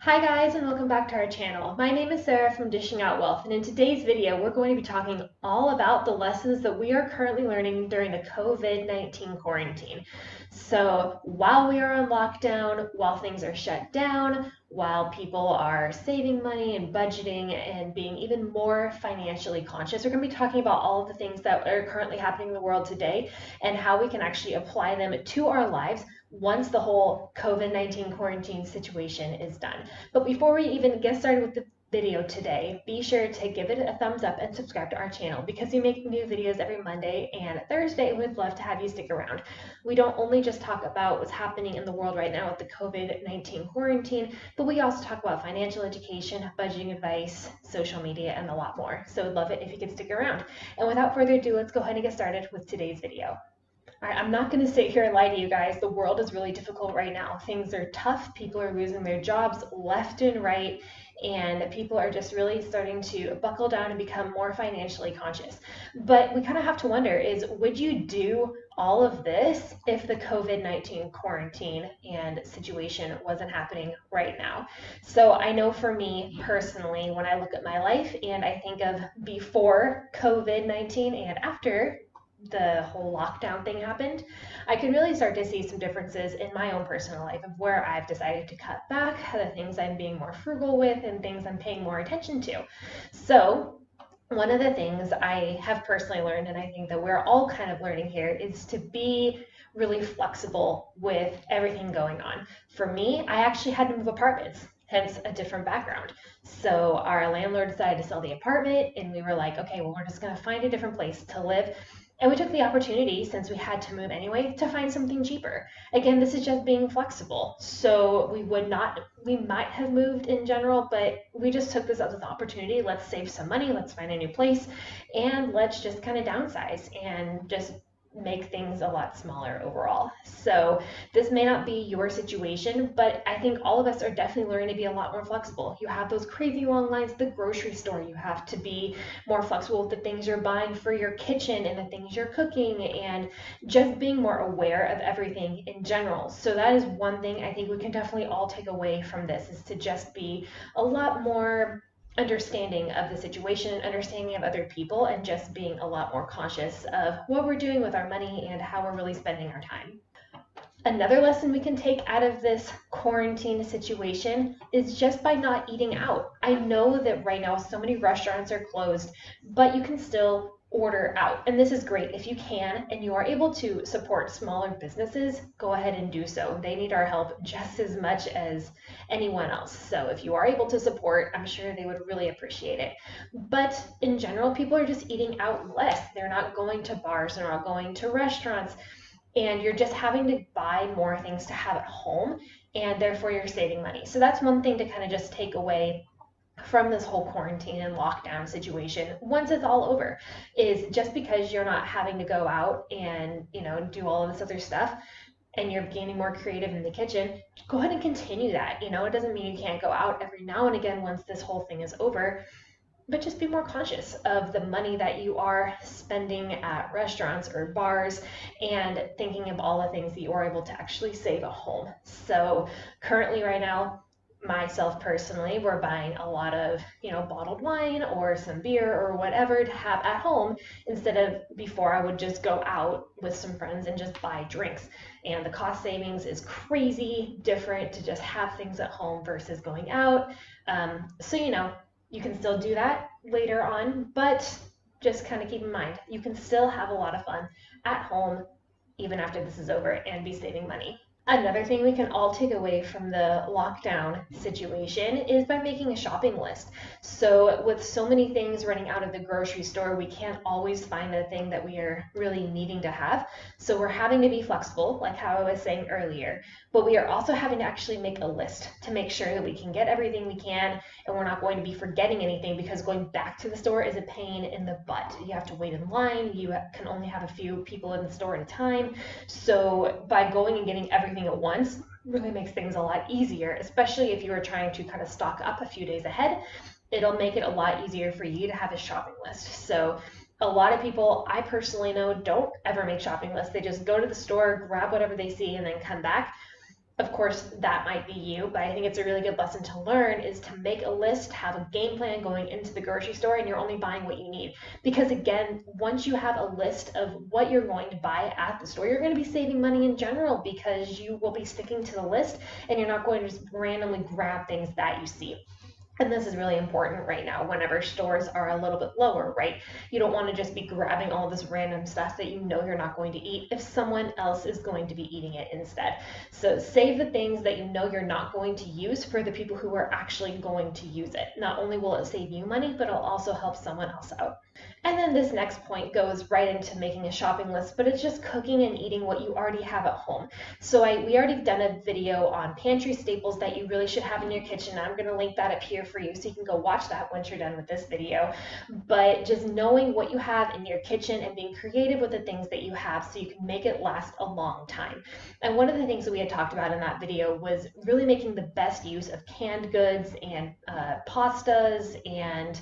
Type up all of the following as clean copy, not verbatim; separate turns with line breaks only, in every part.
Hi guys, and welcome back to our channel. My name is Sarah from Dishing Out Wealth, and in today's video we're going to be talking all about the lessons that we are currently learning during the COVID-19 quarantine. So while we are on lockdown, while things are shut down, while people are saving money and budgeting and being even more financially conscious, we're going to be talking about all of the things that are currently happening in the world today and how we can actually apply them to our lives once the whole COVID-19 quarantine situation is done. But before we even get started with the video today, be sure to give it a thumbs up and subscribe to our channel because we make new videos every Monday and Thursday. We'd love to have you stick around. We don't only just talk about what's happening in the world right now with the COVID-19 quarantine, but we also talk about financial education, budgeting advice, social media, and a lot more. So we'd love it if you could stick around. And without further ado, let's go ahead and get started with today's video. All right, I'm not going to sit here and lie to you guys. The world is really difficult right now. Things are tough. People are losing their jobs left and right, and people are just really starting to buckle down and become more financially conscious. But we kind of have to wonder is, would you do all of this if the COVID-19 quarantine and situation wasn't happening right now? So I know for me personally, when I look at my life and I think of before COVID-19 and after the whole lockdown thing happened, I could really start to see some differences in my own personal life of where I've decided to cut back, the things I'm being more frugal with, and things I'm paying more attention to. So one of the things I have personally learned, and I think that we're all kind of learning here, is to be really flexible with everything going on. For me, I actually had to move apartments, hence a different background. So our landlord decided to sell the apartment, and we were like, okay, well, we're just going to find a different place to live. And we took the opportunity, since we had to move anyway, to find something cheaper. Again, this is just being flexible. So we might have moved in general, but we just took this as an opportunity. Let's save some money, let's find a new place, and let's just kind of downsize and just make things a lot smaller overall. So this may not be your situation, but I think all of us are definitely learning to be a lot more flexible. You have those crazy long lines at the grocery store. You have to be more flexible with the things you're buying for your kitchen and the things you're cooking, and just being more aware of everything in general. So that is one thing I think we can definitely all take away from this, is to just be a lot more understanding of the situation, understanding of other people, and just being a lot more conscious of what we're doing with our money and how we're really spending our time. Another lesson we can take out of this quarantine situation is just by not eating out. I know that right now so many restaurants are closed, but you can still order out. And this is great. If you can and you are able to support smaller businesses, go ahead and do so. They need our help just as much as anyone else. So if you are able to support, I'm sure they would really appreciate it. But in general, people are just eating out less. They're not going to bars, they're not going to restaurants, and you're just having to buy more things to have at home, and therefore you're saving money. So that's one thing to kind of just take away from this whole quarantine and lockdown situation once it's all over, is just because you're not having to go out and do all of this other stuff and you're getting more creative in the kitchen, go ahead and continue that. It doesn't mean you can't go out every now and again once this whole thing is over, but just be more conscious of the money that you are spending at restaurants or bars, and thinking of all the things that you are able to actually save at home. So currently right now, myself personally, we're buying a lot of bottled wine or some beer or whatever to have at home, instead of before I would just go out with some friends and just buy drinks. And the cost savings is crazy different to just have things at home versus going out. So you can still do that later on, but just kind of keep in mind, you can still have a lot of fun at home even after this is over and be saving money. Another thing we can all take away from the lockdown situation is by making a shopping list. So with so many things running out of the grocery store, we can't always find the thing that we are really needing to have. So we're having to be flexible, like how I was saying earlier, but we are also having to actually make a list to make sure that we can get everything we can, and we're not going to be forgetting anything, because going back to the store is a pain in the butt. You have to wait in line. You can only have a few people in the store at a time. So by going and getting everything at once really makes things a lot easier, especially if you are trying to kind of stock up a few days ahead. It'll make it a lot easier for you to have a shopping list. So a lot of people I personally know don't ever make shopping lists. They just go to the store, grab whatever they see, and then come back. Of course, that might be you, but I think it's a really good lesson to learn is to make a list, have a game plan going into the grocery store, and you're only buying what you need. Because again, once you have a list of what you're going to buy at the store, you're going to be saving money in general because you will be sticking to the list and you're not going to just randomly grab things that you see. And this is really important right now whenever stores are a little bit lower, right? You don't want to just be grabbing all this random stuff that you know you're not going to eat if someone else is going to be eating it instead. So save the things that you know you're not going to use for the people who are actually going to use it. Not only will it save you money, but it'll also help someone else out. And then this next point goes right into making a shopping list, but it's just cooking and eating what you already have at home. So we already done a video on pantry staples that you really should have in your kitchen. I'm going to link that up here for you so you can go watch that once you're done with this video. But just knowing what you have in your kitchen and being creative with the things that you have so you can make it last a long time. And one of the things that we had talked about in that video was really making the best use of canned goods and pastas and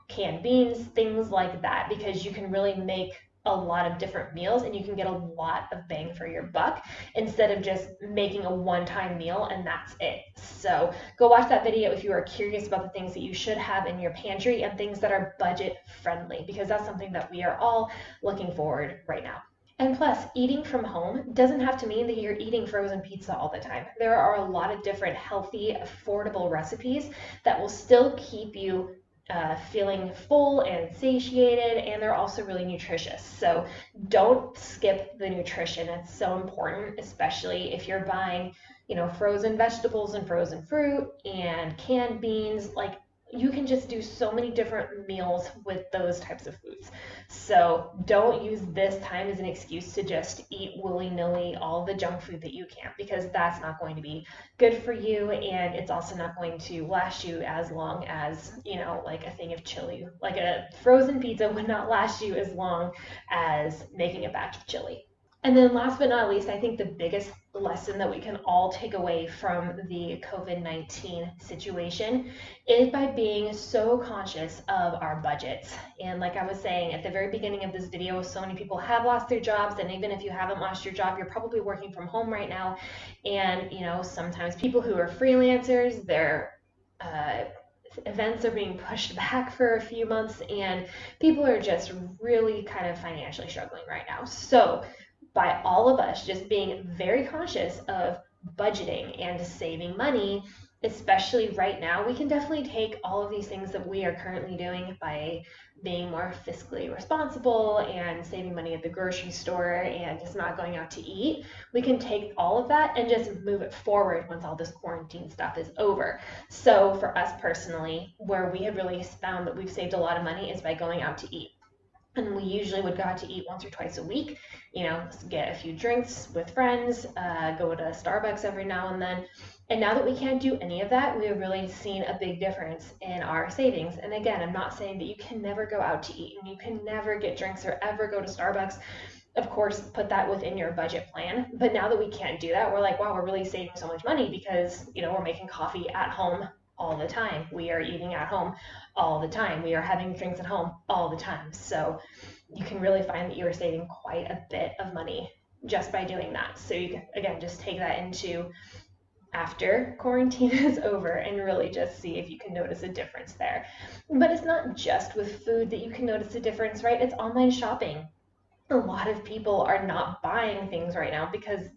canned beans, things like that, because you can really make a lot of different meals and you can get a lot of bang for your buck instead of just making a one-time meal and that's it. So go watch that video if you are curious about the things that you should have in your pantry and things that are budget friendly, because that's something that we are all looking forward right now. And plus, eating from home doesn't have to mean that you're eating frozen pizza all the time. There are a lot of different healthy, affordable recipes that will still keep you feeling full and satiated, and they're also really nutritious. So don't skip the nutrition. It's so important, especially if you're buying, frozen vegetables and frozen fruit and canned beans. Like, you can just do so many different meals with those types of foods. So don't use this time as an excuse to just eat willy-nilly all the junk food that you can, because that's not going to be good for you, and it's also not going to last you as long as, like a thing of chili. Like a frozen pizza would not last you as long as making a batch of chili. And then last but not least, I think the biggest lesson that we can all take away from the COVID-19 situation is by being so conscious of our budgets. And like I was saying at the very beginning of this video, so many people have lost their jobs, and even if you haven't lost your job, you're probably working from home right now. And, sometimes people who are freelancers, their events are being pushed back for a few months, and people are just really kind of financially struggling right now. So by all of us just being very conscious of budgeting and saving money, especially right now, we can definitely take all of these things that we are currently doing by being more fiscally responsible and saving money at the grocery store and just not going out to eat. We can take all of that and just move it forward once all this quarantine stuff is over. So for us personally, where we have really found that we've saved a lot of money is by going out to eat. And we usually would go out to eat once or twice a week, get a few drinks with friends, go to Starbucks every now and then. And now that we can't do any of that, we have really seen a big difference in our savings. And again, I'm not saying that you can never go out to eat and you can never get drinks or ever go to Starbucks. Of course, put that within your budget plan. But now that we can't do that, we're like, wow, we're really saving so much money because, we're making coffee at home all the time. We are eating at home all the time. We are having drinks at home all the time. So you can really find that you are saving quite a bit of money just by doing that. So you can, again, just take that into after quarantine is over and really just see if you can notice a difference there. But it's not just with food that you can notice a difference, right? It's online shopping. A lot of people are not buying things right now because,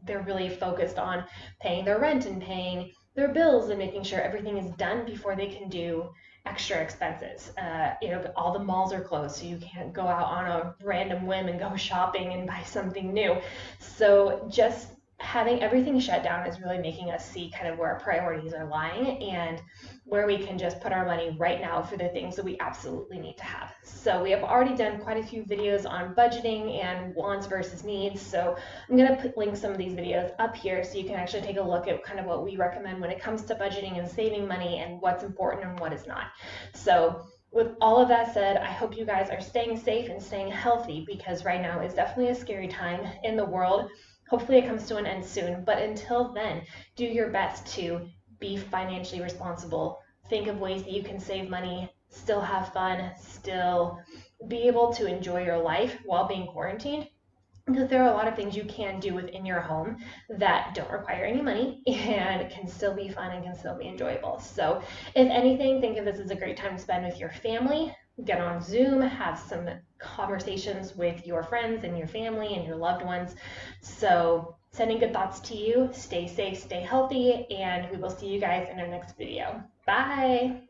they're really focused on paying their rent and paying their bills and making sure everything is done before they can do extra expenses. All the malls are closed, so you can't go out on a random whim and go shopping and buy something new. So just having everything shut down is really making us see kind of where our priorities are lying and where we can just put our money right now for the things that we absolutely need to have. So we have already done quite a few videos on budgeting and wants versus needs. So I'm going to link some of these videos up here so you can actually take a look at kind of what we recommend when it comes to budgeting and saving money and what's important and what is not. So with all of that said, I hope you guys are staying safe and staying healthy, because right now is definitely a scary time in the world. Hopefully it comes to an end soon, but until then, do your best to be financially responsible. Think of ways that you can save money, still have fun, still be able to enjoy your life while being quarantined. because there are a lot of things you can do within your home that don't require any money and can still be fun and can still be enjoyable. So if anything, think of this as a great time to spend with your family. Get on Zoom, have some conversations with your friends and your family and your loved ones. So sending good thoughts to you. Stay safe, stay healthy, and we will see you guys in our next video. Bye.